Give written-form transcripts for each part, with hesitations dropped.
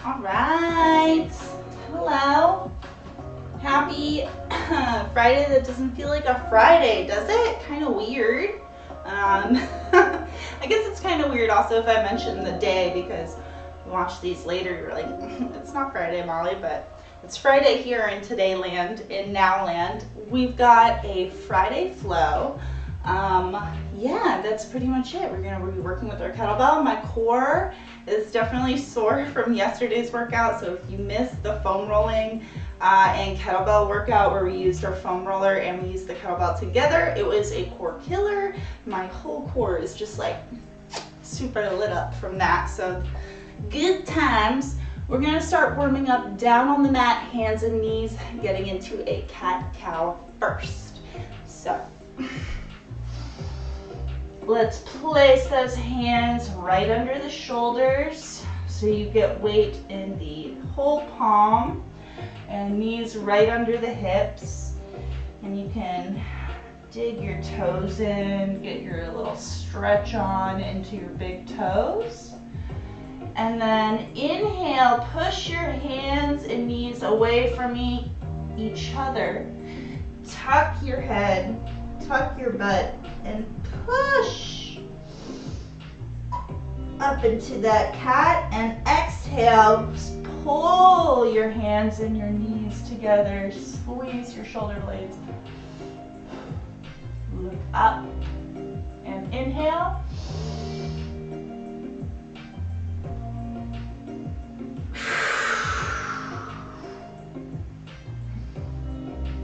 All right, hello. Happy Friday that doesn't feel like a Friday, does it? Kind of weird. I guess it's kind of weird also if I mention the day, because you watch these later, you're like, it's not Friday, Molly, but it's Friday here in Today Land, in Now Land. We've got a Friday flow. Yeah, that's pretty much it. We're gonna be working with our kettlebell. My core is definitely sore from yesterday's workout, so if you missed the foam rolling and kettlebell workout where we used our foam roller and we used the kettlebell together, it was a core killer. My whole core is just like super lit up from that, so good times. We're gonna start warming up down on the mat, hands and knees, getting into a cat-cow first. So let's place those hands right under the shoulders so you get weight in the whole palm, and knees right under the hips. And you can dig your toes in, get your little stretch on into your big toes. And then inhale, push your hands and knees away from each other. Tuck your head, tuck your butt, and push up into that cat. And exhale, pull your hands and your knees together, squeeze your shoulder blades. Look up and inhale.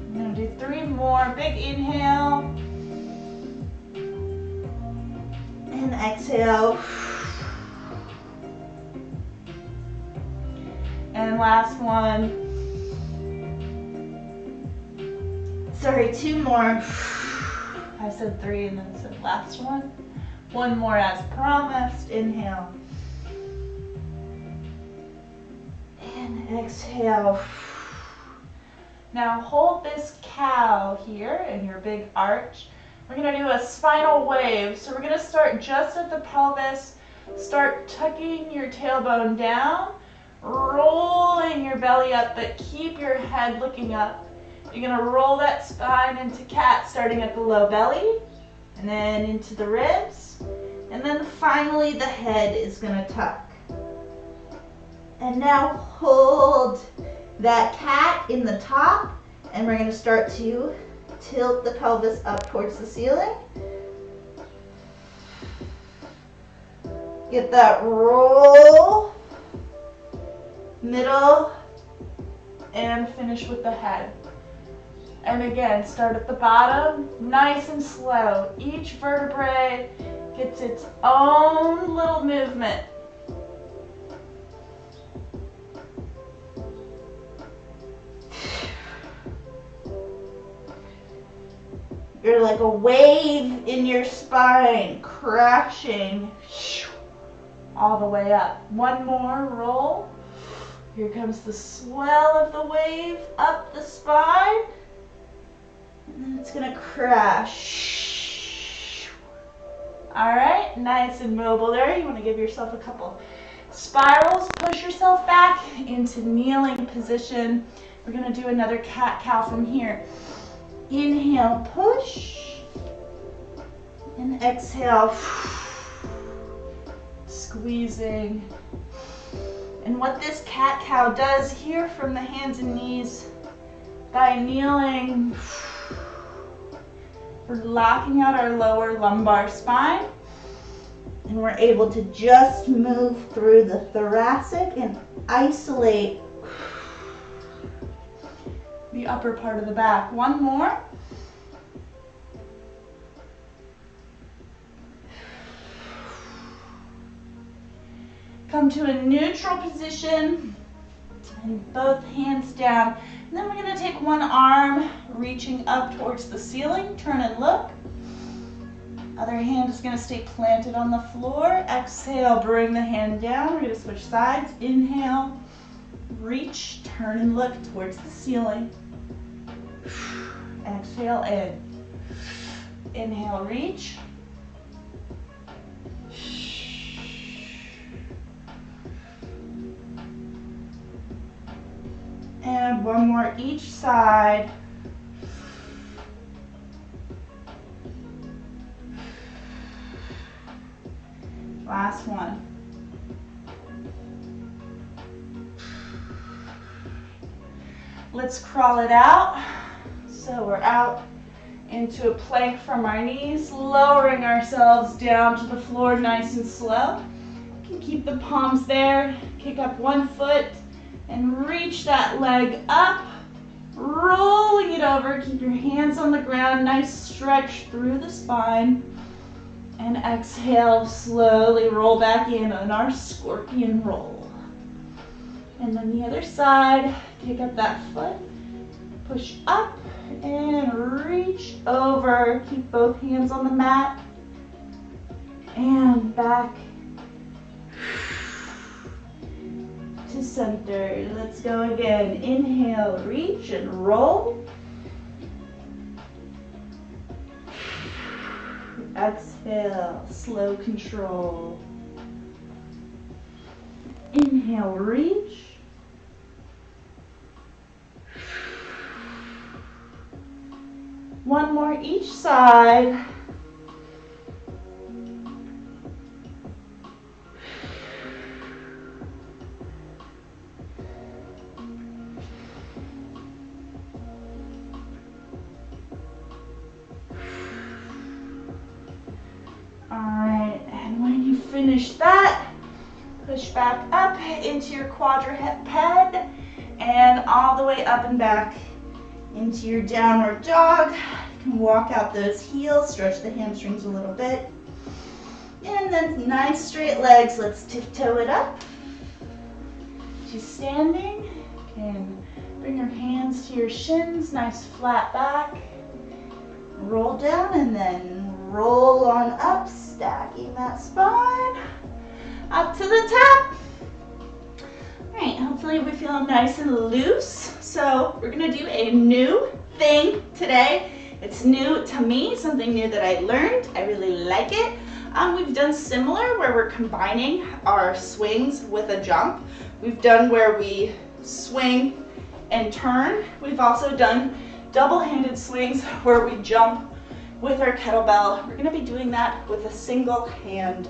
I'm going to do 3 more. Big inhale. And exhale. And last one. Sorry, 2 more. I said 3 and then said last one. 1 more as promised. Inhale. And exhale. Now hold this cow here in your big arch. We're going to do a spinal wave. So we're going to start just at the pelvis. Start tucking your tailbone down, rolling your belly up, but keep your head looking up. You're going to roll that spine into cat, starting at the low belly, and then into the ribs. And then finally the head is going to tuck. And now hold that cat in the top, and we're going to start to tilt the pelvis up towards the ceiling. Get that roll, middle, and finish with the head. And again, start at the bottom, nice and slow. Each vertebrae gets its own little movement. You're like a wave in your spine, crashing all the way up. 1 more roll. Here comes the swell of the wave up the spine. And then it's gonna crash. All right, nice and mobile there. You wanna give yourself a couple spirals. Push yourself back into kneeling position. We're gonna do another cat-cow from here. Inhale, push, and exhale, squeezing. And what this cat-cow does here from the hands and knees, by kneeling, we're locking out our lower lumbar spine, and we're able to just move through the thoracic and isolate the upper part of the back. One more. Come to a neutral position and both hands down. And then we're going to take one arm reaching up towards the ceiling. Turn and look. Other hand is going to stay planted on the floor. Exhale, bring the hand down. We're going to switch sides. Inhale, reach, turn and look towards the ceiling. Exhale in. Inhale, reach. And one more each side. Last one. Let's crawl it out. So we're out into a plank from our knees, lowering ourselves down to the floor nice and slow. You can keep the palms there, kick up one foot, and reach that leg up, rolling it over. Keep your hands on the ground, nice stretch through the spine. And exhale, slowly roll back in on our scorpion roll. And then the other side, kick up that foot, push up and reach over. Keep both hands on the mat and back to center. Let's go again. Inhale, reach and roll. Exhale, slow control. Inhale, reach. One more each side. Finish that, push back up into your quadruped and all the way up and back into your downward dog. You can walk out those heels, stretch the hamstrings a little bit. And then nice straight legs. Let's tiptoe it up to standing. You can bring your hands to your shins, nice flat back. Roll down and then roll on up, stacking that spine up to the top. All right, hopefully we feel nice and loose. So we're gonna do a new thing today. It's new to me, something new that I learned. I really like it. We've done similar where we're combining our swings with a jump. We've done where we swing and turn. We've also done double-handed swings where we jump with our kettlebell. We're going to be doing that with a single hand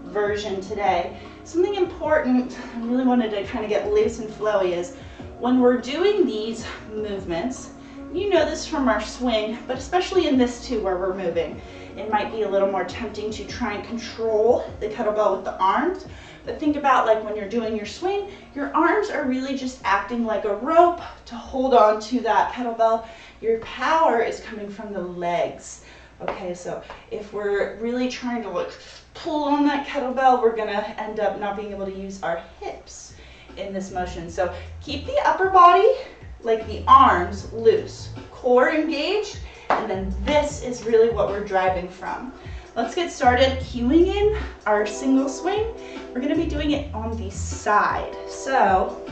version today. Something important I really wanted to kind of get loose and flowy is when we're doing these movements, you know this from our swing, but especially in this too where we're moving, it might be a little more tempting to try and control the kettlebell with the arms. But think about like when you're doing your swing, your arms are really just acting like a rope to hold on to that kettlebell. Your power is coming from the legs. Okay, so if we're really trying to like pull on that kettlebell, we're gonna end up not being able to use our hips in this motion. So keep the upper body, like the arms, loose, core engaged, and then this is really what we're driving from. Let's get started cueing in our single swing. We're gonna be doing it on the side. So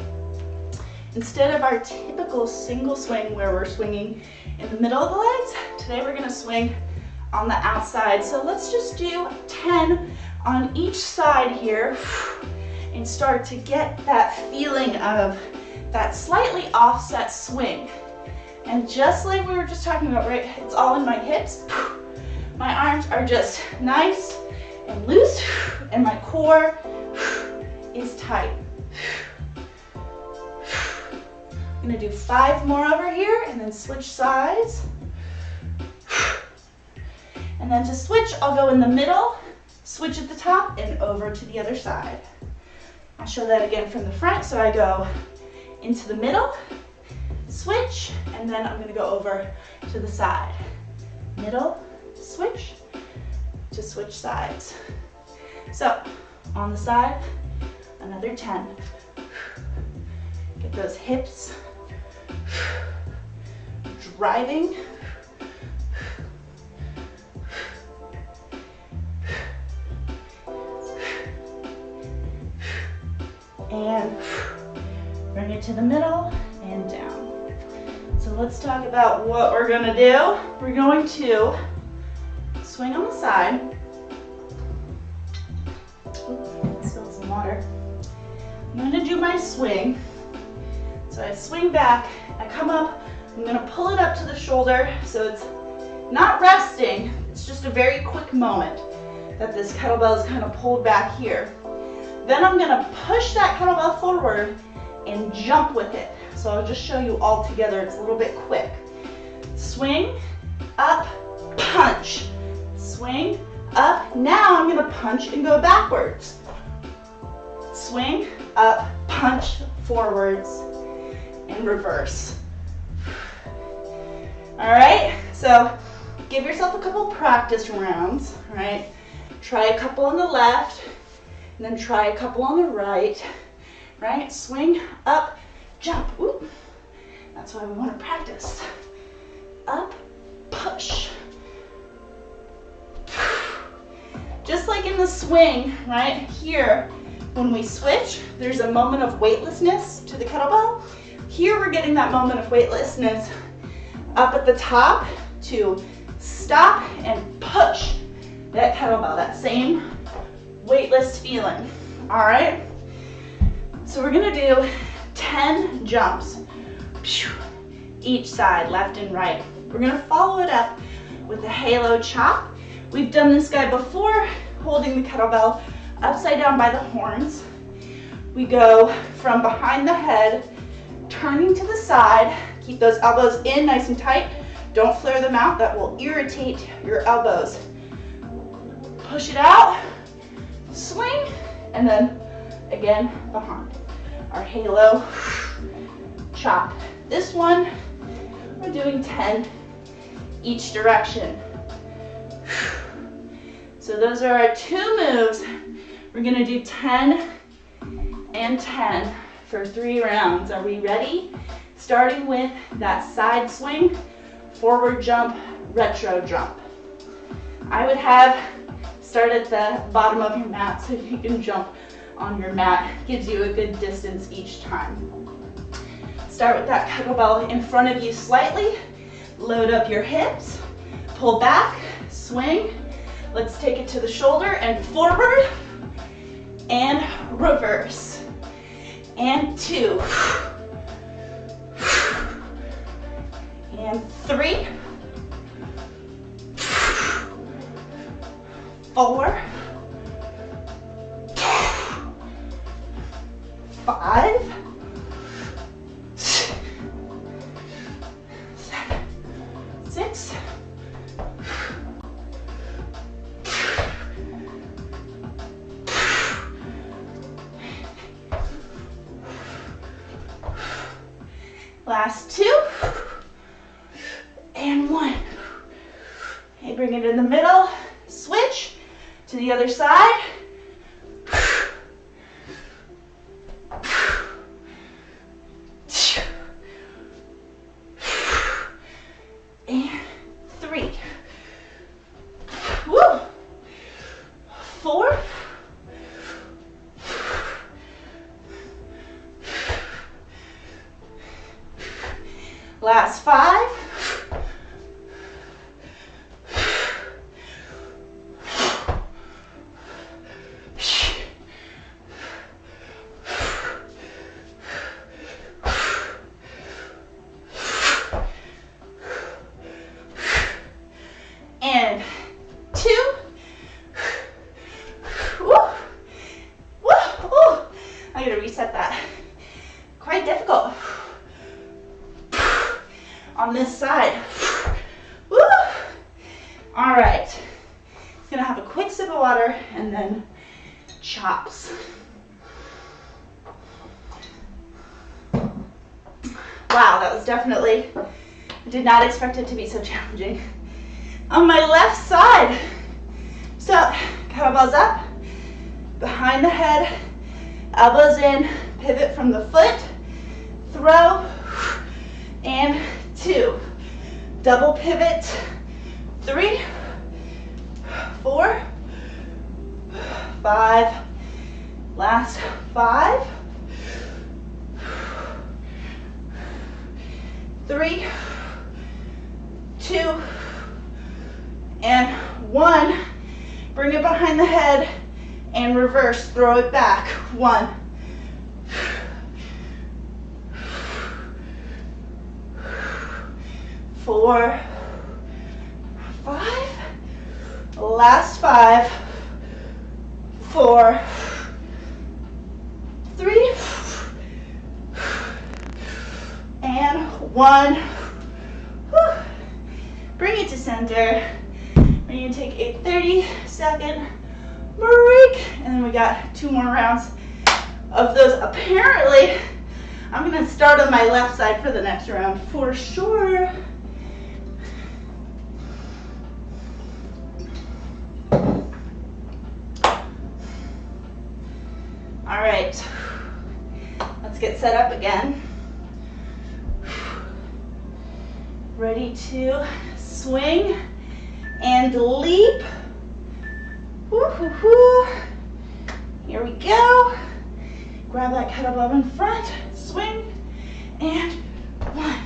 instead of our typical single swing where we're swinging in the middle of the legs, today we're gonna swing on the outside. So let's just do 10 on each side here and start to get that feeling of that slightly offset swing. And just like we were just talking about, right, it's all in my hips. My arms are just nice and loose, and my core is tight. I'm gonna do 5 more over here and then switch sides. And then to switch, I'll go in the middle, switch at the top, and over to the other side. I'll show that again from the front. So I go into the middle, switch, and then I'm gonna go over to the side. Middle, switch, to switch sides. So on the side, another 10. Get those hips driving. And bring it to the middle and down. So let's talk about what we're gonna do. We're going to swing on the side. Oops, spill some water. I'm gonna do my swing. So I swing back, I come up, I'm gonna pull it up to the shoulder so it's not resting, it's just a very quick moment that this kettlebell is kind of pulled back here. Then I'm gonna push that kettlebell forward and jump with it. So I'll just show you all together, it's a little bit quick. Swing, up, punch. Swing, up. Now I'm gonna punch and go backwards. Swing, up, punch, forwards, and reverse. All right, so give yourself a couple practice rounds, right? Try a couple on the left, and then try a couple on the right, right? Swing, up, jump. Ooh. That's why we want to practice. Up, push. Just like in the swing, right? Here, when we switch, there's a moment of weightlessness to the kettlebell. Here we're getting that moment of weightlessness up at the top to stop and push that kettlebell, that same weightless feeling. All right, so we're gonna do 10 jumps each side, left and right. We're gonna follow it up with a halo chop. We've done this guy before, holding the kettlebell upside down by the horns. We go from behind the head, turning to the side. Keep those elbows in nice and tight. Don't flare them out, that will irritate your elbows. Push it out, swing, and then again behind. Our halo chop. This one, we're doing 10 each direction. So those are our 2 moves. We're gonna do 10 and 10 for 3 rounds. Are we ready? Starting with that side swing, forward jump, retro jump. I would have start at the bottom of your mat so you can jump on your mat. Gives you a good distance each time. Start with that kettlebell in front of you slightly. Load up your hips, pull back, swing. Let's take it to the shoulder and forward and reverse. And 2. And 3. 4. 5. 7. 6. 2. And 1. Okay, bring it in the middle. Switch to the other side. And 3. Woo. 4. Last 5. 6. on this side. Woo! All right. Gonna have a quick sip of water and then chops. Wow, that was definitely, I did not expect it to be so challenging. On my left side. So, kettlebells up, behind the head, elbows in, pivot from the foot, throw, and 2. Double pivot, 3, 4, 5, last 5, 3, 2, and 1. Bring it behind the head and reverse, throw it back. 1, 4, 5, last 5, 4, 3, and 1. Whew. Bring it to center. We're going to take a 30-second break, and then we got 2 more rounds of those. Apparently, I'm going to start on my left side for the next round for sure. All right, let's get set up again. Ready to swing and leap. Woo, woo, woo. Here we go. Grab that kettlebell in front, swing, and 1.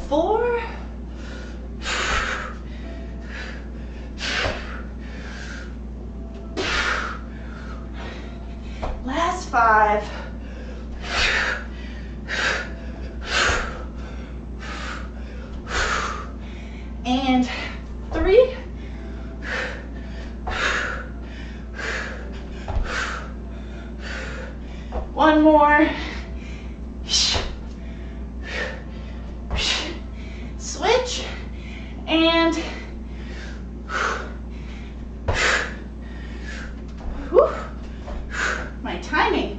4, 5, and 3, 1 more, switch, and whew, my timing.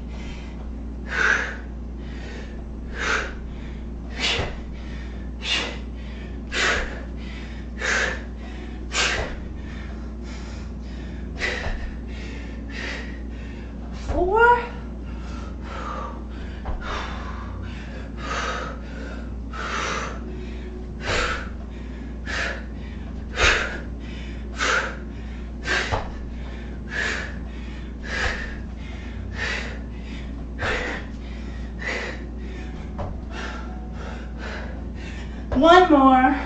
One more.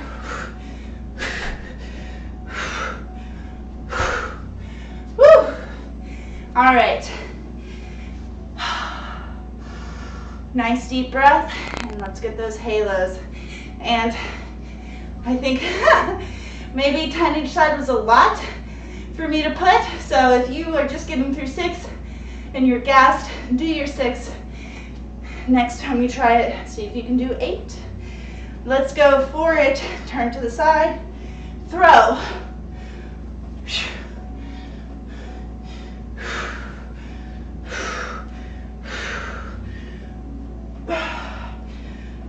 Woo! All right. Nice deep breath, and let's get those halos. And I think maybe 10 each side was a lot for me to put. So if you are just getting through 6 and you're gassed, do your 6. Next time you try it, see if you can do 8. Let's go for it. Turn to the side. Throw.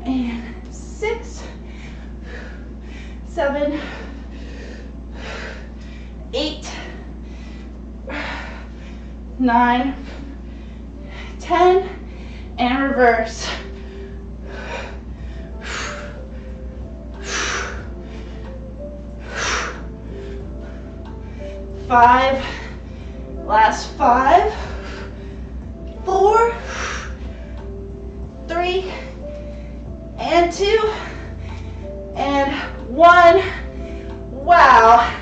And 6, 7, 8, 9, 10, and reverse. 5, last 5, 4, 3, and 2, and 1. Wow.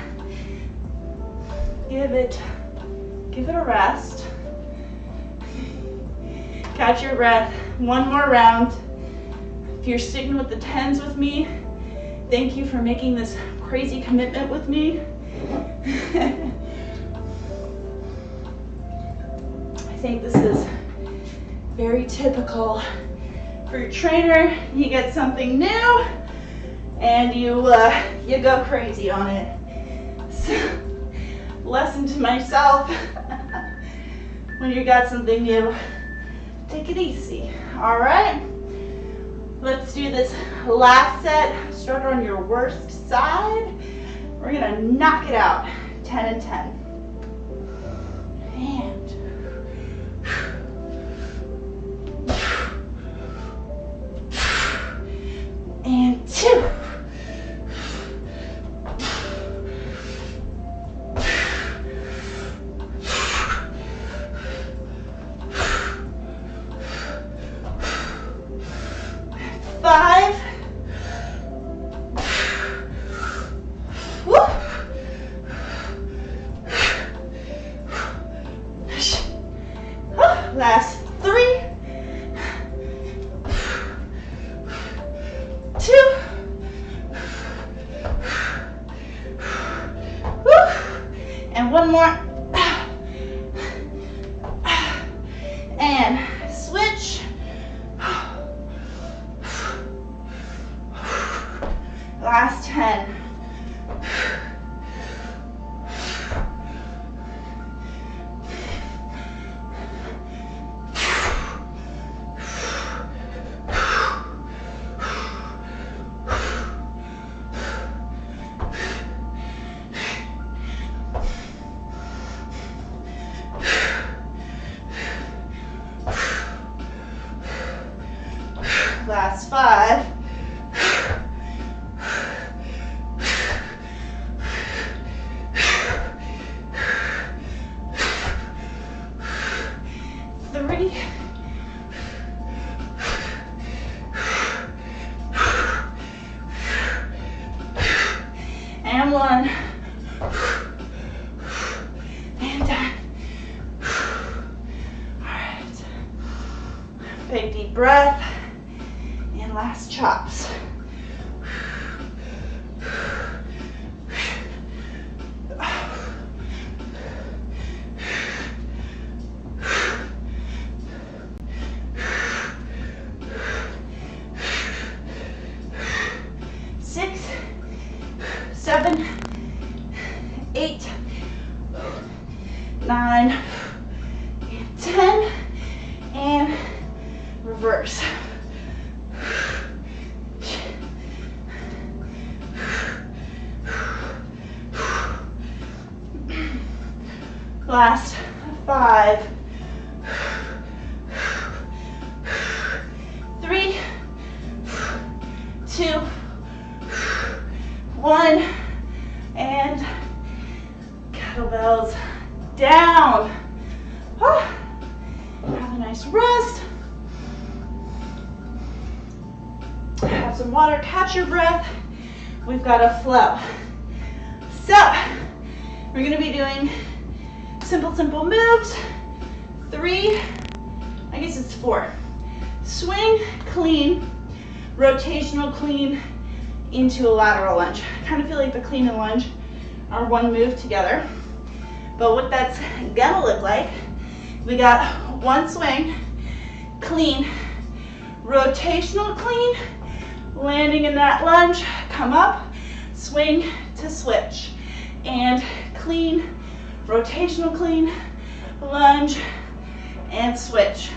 Give it a rest. Catch your breath. One more round. If you're sticking with the 10s with me, Thank you for making this crazy commitment with me. I think this is very typical for your trainer. You get something new and you go crazy on it. So, lesson to myself, when you got something new, take it easy. All right, let's do this last set. Start on your worst side. We're gonna knock it out, 10 and 10. And 2. Five. Woo. Last 3. 2. Woo. And one more. And switch. Last 10. Last 5. And 1. And done. All right. Big deep breath. And last chops. 6, 7, 8, 9, and 10, and reverse. Last 5, 3, 2, 1, and kettlebells down. Have a nice rest. Have some water, catch your breath. We've got a flow. So, we're gonna be doing simple moves. 3, I guess it's 4. Swing, clean, rotational clean into a lateral lunge. I kind of feel like the clean and lunge are one move together. But what that's gonna look like, we got 1 swing, clean, rotational clean, landing in that lunge, come up, swing to switch, and clean, rotational clean, lunge, and switch.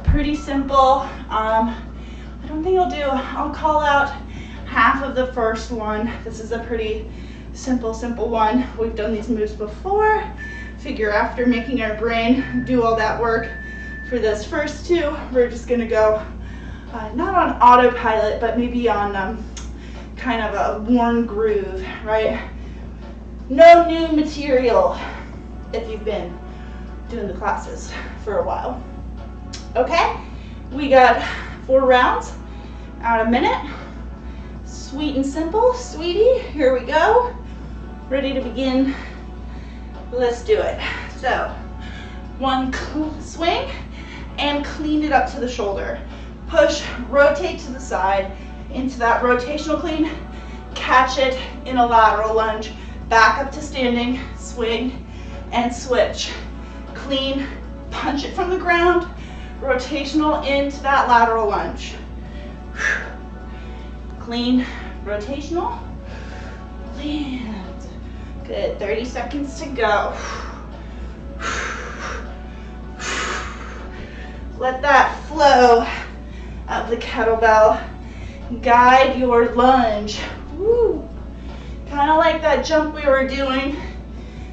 Pretty simple. I don't think I'll call out half of the first one. This is a pretty simple one. We've done these moves before. Figure after making our brain do all that work for this first 2, we're just gonna go not on autopilot, but maybe on kind of a worn groove, right? No new material if you've been doing the classes for a while. Okay, we got 4 rounds out a minute. Sweet and simple, sweetie, here we go. Ready to begin, let's do it. So, 1 swing and clean it up to the shoulder. Push, rotate to the side into that rotational clean catch it in a lateral lunge. Back up to standing, swing, and switch. Clean, punch it from the ground, rotational into that lateral lunge. Clean, rotational, land. Good, 30 seconds to go. Let that flow of the kettlebell guide your lunge. Woo. Kind of like that jump we were doing,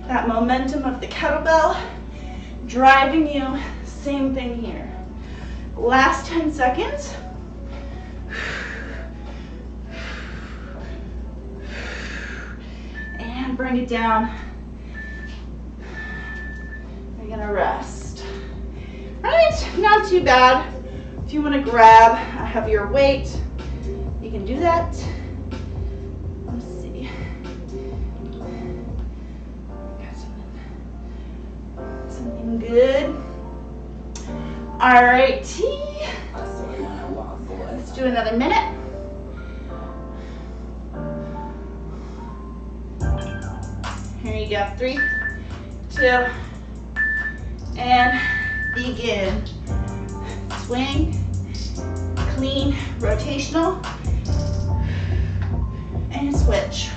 that momentum of the kettlebell driving you. Same thing here. Last 10 seconds. And bring it down. We're gonna rest. Right, not too bad. If you wanna grab a heavier weight, you can do that. Let's see. Got something good. All righty. Let's do another minute. Here you go. 3, 2, and begin. Swing, clean, rotational, and switch.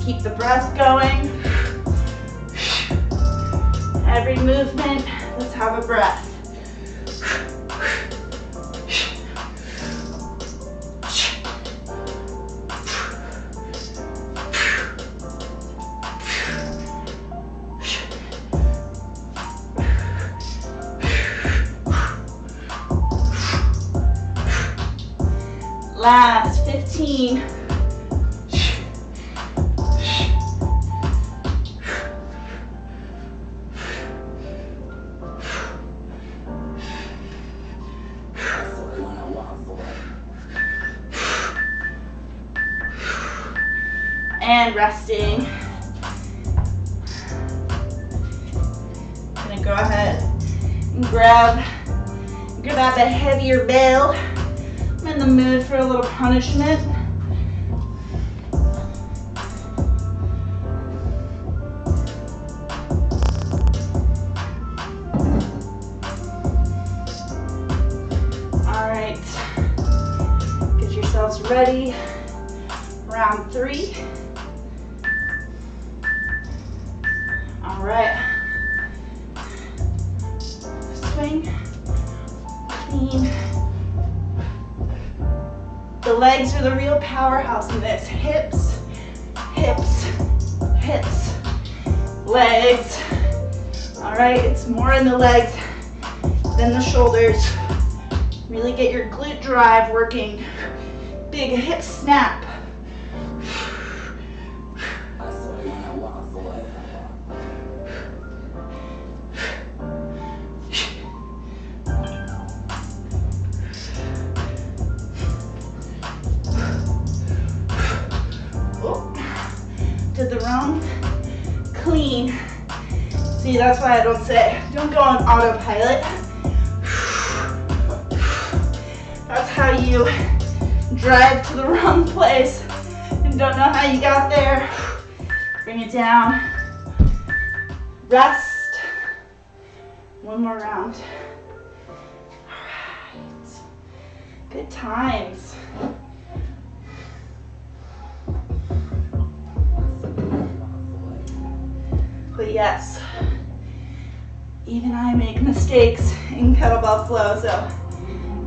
Keep the breath going. Every movement, let's have a breath. Last 15. And resting. I'm gonna go ahead and grab a heavier bell. I'm in the mood for a little punishment. All right, get yourselves ready. Round 3. All right. Swing, clean. The legs are the real powerhouse in this. Hips, hips, hips, legs. All right, it's more in the legs than the shoulders. Really get your glute drive working. Big hip snap. Did the wrong. Clean. See, that's why I don't go on autopilot. That's how you drive to the wrong place and don't know how you got there. Bring it down. Rest. One more round. All right. Good times. But yes, even I make mistakes in kettlebell flow, so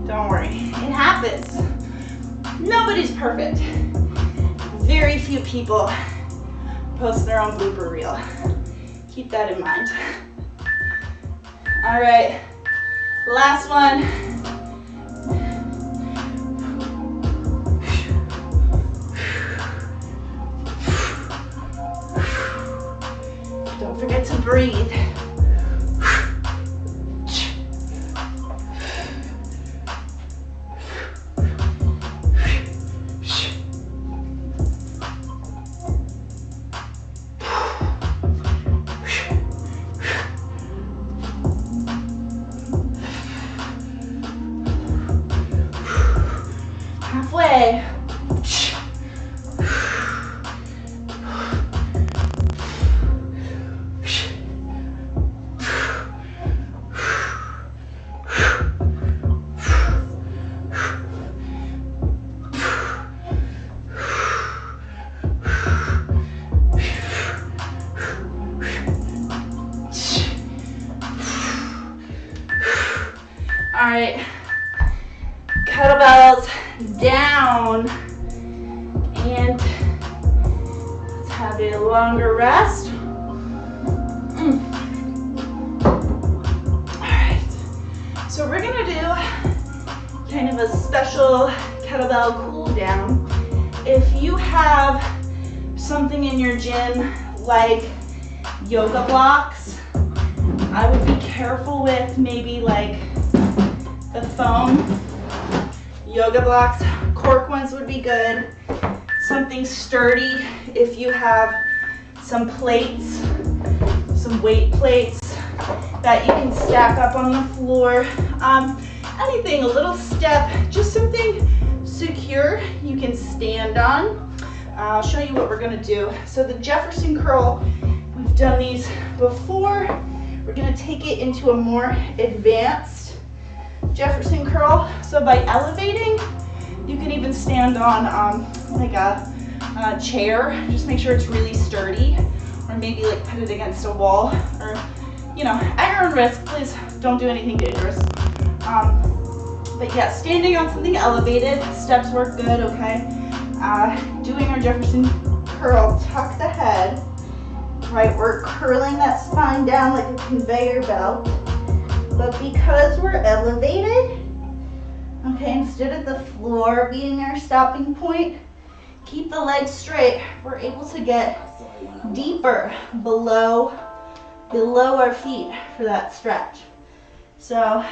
don't worry, it happens. Nobody's perfect. Very few people post their own blooper reel. Keep that in mind. All right, last one. Don't forget to breathe. Okay. All right, kettlebells down, and let's have a longer rest. All right, so we're gonna do kind of a special kettlebell cool down. If you have something in your gym like yoga blocks, I would be careful with maybe like the foam yoga blocks. Cork ones would be good. Something sturdy if you have some plates, some weight plates that you can stack up on the floor. Anything, a little step, just something secure you can stand on. I'll show you what we're gonna do. So the Jefferson curl, we've done these before. We're gonna take it into a more advanced Jefferson curl. So by elevating, you can even stand on like a chair. Just make sure it's really sturdy, or maybe like put it against a wall, or you know, at your own risk. Please don't do anything dangerous. But yeah, standing on something elevated, steps work good. Okay. Doing our Jefferson curl, tuck the head. Right, we're curling that spine down like a conveyor belt. But because we're elevated, okay, instead of the floor being our stopping point, keep the legs straight. We're able to get deeper below our feet for that stretch. So,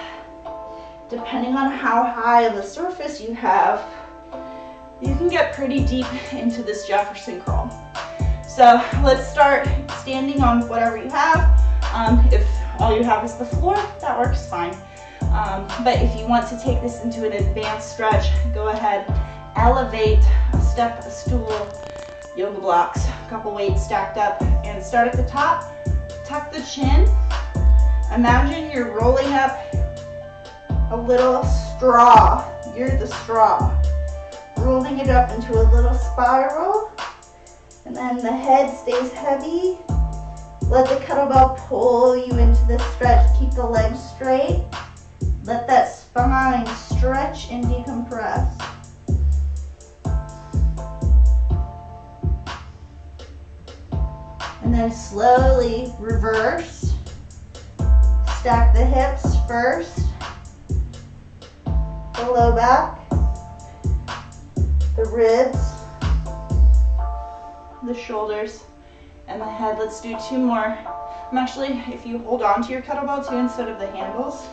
depending on how high of a surface you have, you can get pretty deep into this Jefferson curl. So let's start standing on whatever you have. If all you have is the floor, that works fine. But if you want to take this into an advanced stretch, go ahead, elevate, a step, a stool, yoga blocks, a couple weights stacked up, and start at the top. Tuck the chin. Imagine you're rolling up a little straw. You're the straw. Rolling it up into a little spiral. And then the head stays heavy. Let the kettlebell pull you into the stretch. Keep the legs straight. Let that spine stretch and decompress. And then slowly reverse. Stack the hips first. The low back. The ribs. The shoulders and the head. Let's do two more. I'm actually, if you hold on to your kettlebell too instead of the handles,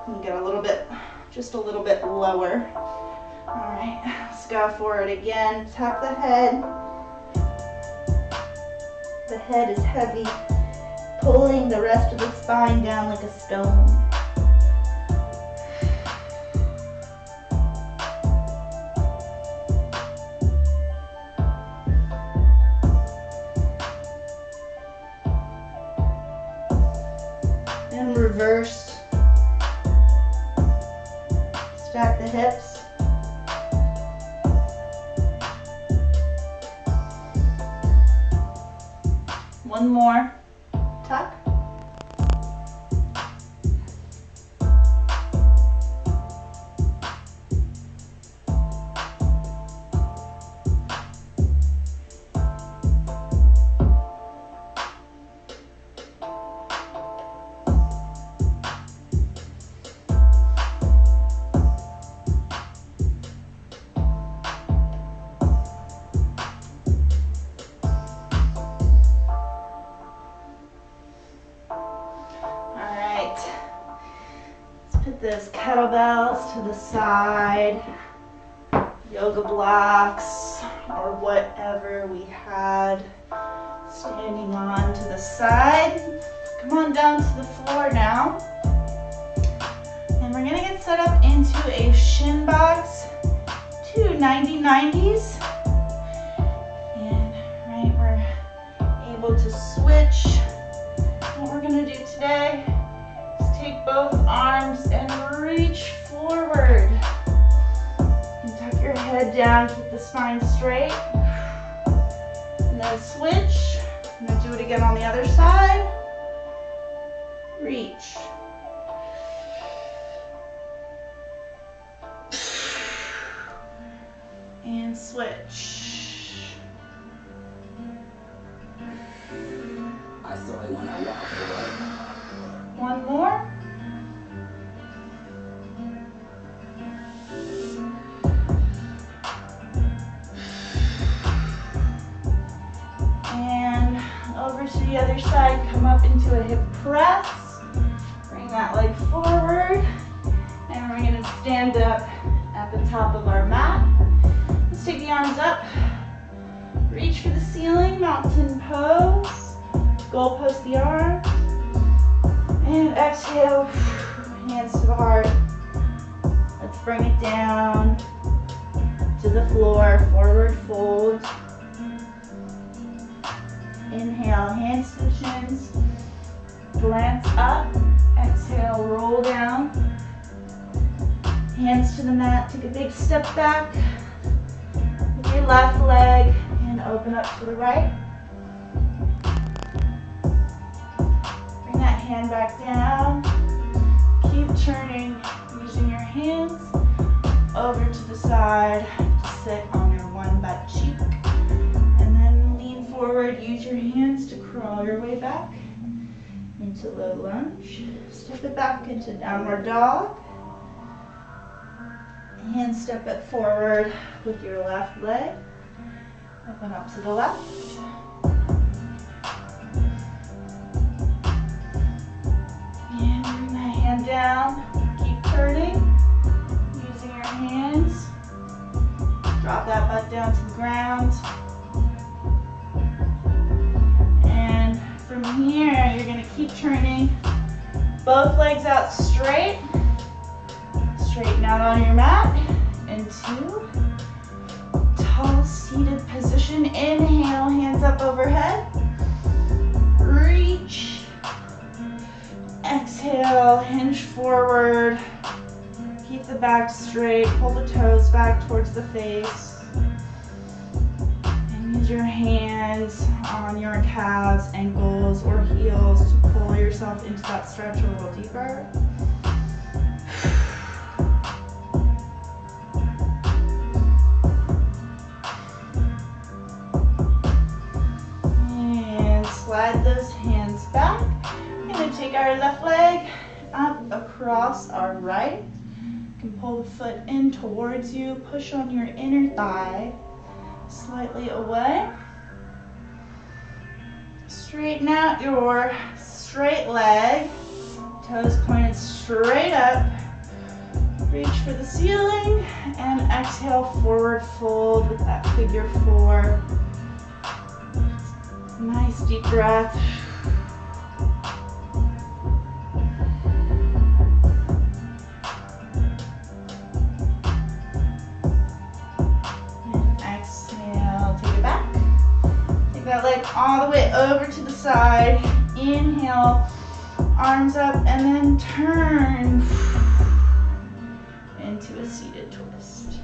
you can get a little bit, just a little bit lower. All right, let's go for it again. Tuck the head. The head is heavy, pulling the rest of the spine down like a stone. And reverse. Stack the hips. One more. Tuck. Those kettlebells to the side, yoga blocks, or whatever we had standing on to the side. Come on down to the floor now. And we're gonna get set up into a shin box to 90-90s. And right, we're able to switch. What we're gonna do today is take both arms and reach forward. And tuck your head down, keep the spine straight. And then switch. I'm gonna do it again on the other side. Reach. And switch. I saw it when I walked away. One more. And over to the other side, come up into a hip press. Bring that leg forward. And we're going to stand up at the top of our mat. Let's take the arms up. Reach for the ceiling, mountain pose. Goal post the arms. And exhale, hands to the heart. Let's bring it down to the floor, forward fold. Inhale, hands to the shins. Glance up. Exhale, roll down. Hands to the mat, take a big step back. With your left leg and open up to the right. Bring that hand back down. Keep turning, using your hands over to the side to sit on your one butt cheek. And then lean forward, use your hands to crawl your way back into low lunge. Step it back into downward dog. Hand step it forward with your left leg. Open up to the left. And bring that hand down. Keep turning. Using your hands. Drop that butt down to the ground. And from here, you're going to keep turning. Both legs out straight. Straighten out on your mat into tall seated position. Inhale, hands up overhead. Reach. Exhale, hinge forward. Keep the back straight. Pull the toes back towards the face. And use your hands on your calves, ankles, or heels to pull yourself into that stretch a little deeper. Slide those hands back. We're going to take our left leg up across our right. You can pull the foot in towards you. Push on your inner thigh slightly away. Straighten out your straight leg. Toes pointed straight up. Reach for the ceiling and exhale, forward fold with that figure four. Nice deep breath. And exhale, take it back. Take that leg all the way over to the side. Inhale, arms up, and then turn into a seated twist.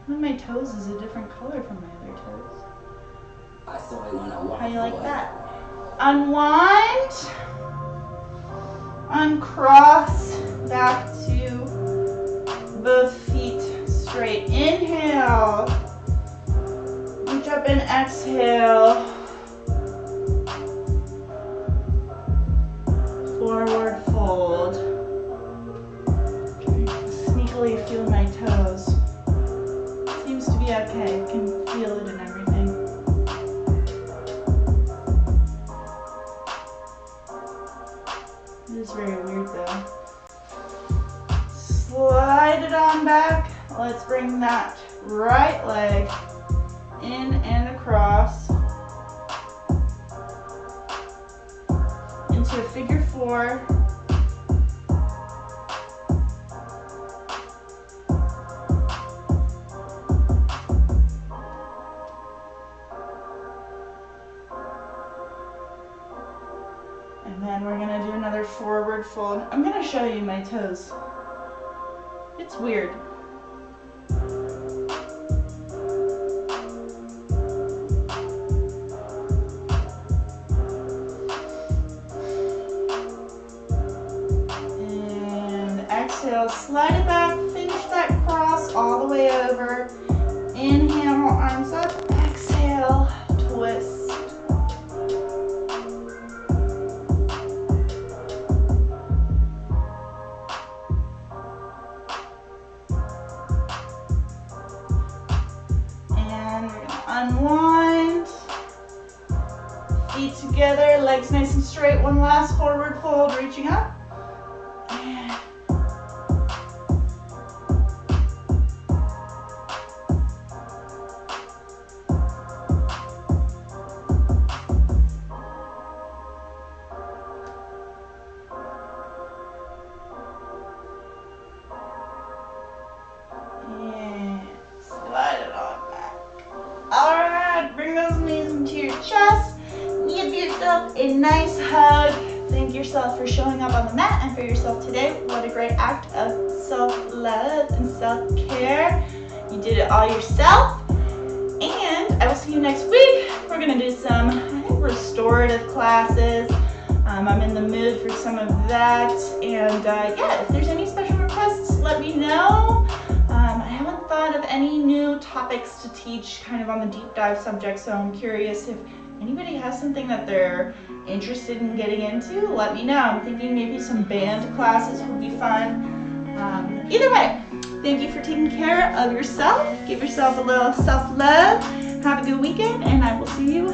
One of my toes is a different color from my other toes. I saw it when I walked away. How do you like that? Unwind. Uncross back to both feet straight. Inhale. Reach up and exhale. Forward fold. Sneakily feel my toes. Seems to be okay. I can feel it and everything. It is very weird though. Slide it on back. Let's bring that right leg in and across into a figure four. And then we're gonna do another forward fold. I'm gonna show you my toes. It's weird. And exhale, slide it back, finish that cross all the way over. Inhale, arms up, exhale, twist. Unwind, feet together, legs nice and straight. One last forward fold, reaching up. And slide it on back. Alright, bring those knees into your chest. Give yourself a nice hug. Thank yourself for showing up on the mat and for yourself today. What a great act of self-love and self-care. You did it all yourself. And I will see you next week. We're going to do some, I think, restorative classes. I'm in the mood for some of that. And yeah, if there's any special requests, let me know. I haven't thought of any new topics to teach kind of on the deep dive subject, so I'm curious if anybody has something that they're interested in getting into, let me know. I'm thinking maybe some band classes would be fun. Either way, thank you for taking care of yourself. Give yourself a little self-love. Have a good weekend, and I will see you